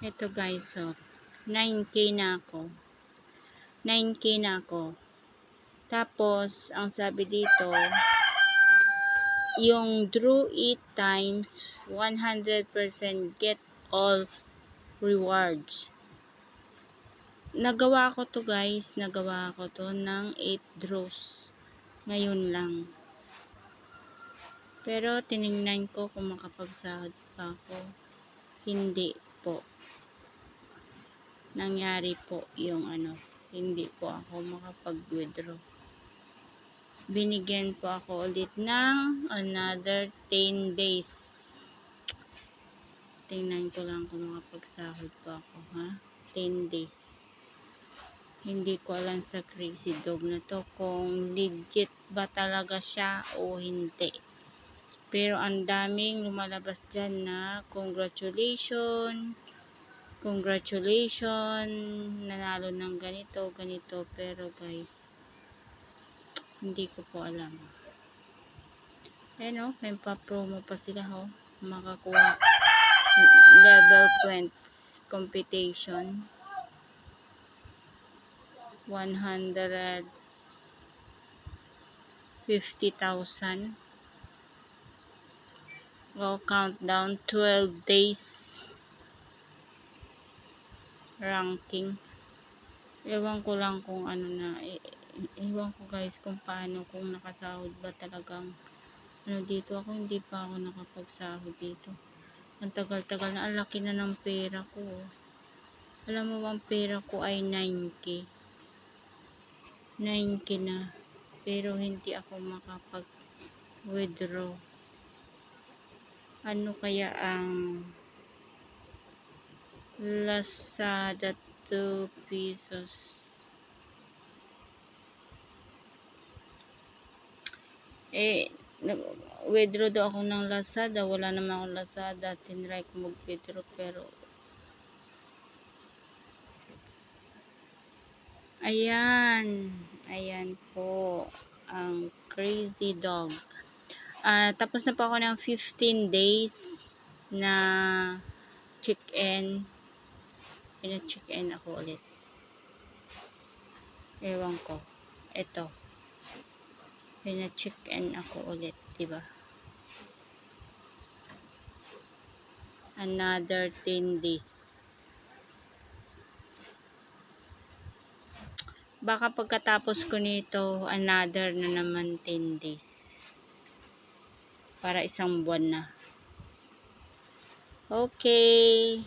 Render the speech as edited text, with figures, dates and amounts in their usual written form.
Ito guys, so 9K na ako. 9K na ako. Tapos, ang sabi dito, yung draw it times 100% get all rewards. Nagawa ko to guys, nagawa ko to ng 8 draws. Ngayon lang. Pero tiningnan ko kung makapagsahod pa ako. Hindi po. Nangyari po yung hindi po ako makapag-withdraw. Binigyan po ako ulit ng another 10 days. Tingnan ko lang kung makapagsahod pa ako, ha? 10 days. Hindi ko alam sa Crazy Dog na to kung legit ba talaga siya o hindi. Pero ang daming lumalabas dyan na congratulations, nanalo ng ganito, pero guys, hindi ko po alam. May pa-promo pa sila, makakuha level points competition 150,000. Countdown 12 days ranking. Ewan ko lang kung ewan ko guys kung paano, kung nakasahod ba talagang dito. Ako hindi pa ako nakapagsahod dito. Ang tagal-tagal na, ang laki na ng pera ko. Alam mo, ang pera ko ay 9K. 9K na. Pero hindi ako makapag-withdraw. Ano kaya ang Lazada 2 pesos? Withdraw daw ako ng Lazada. Wala naman akong Lazada. Tinry ko mag-withdraw pero ayan po ang Crazy Dog. Tapos na po ako ng 15 days na check-in. Pina-check-in ako ulit. Ewan ko. Ito. Pina-check-in ako ulit, diba? Another 10 days. Baka pagkatapos ko nito, another na naman 10 days. Para isang buwan na. Okay.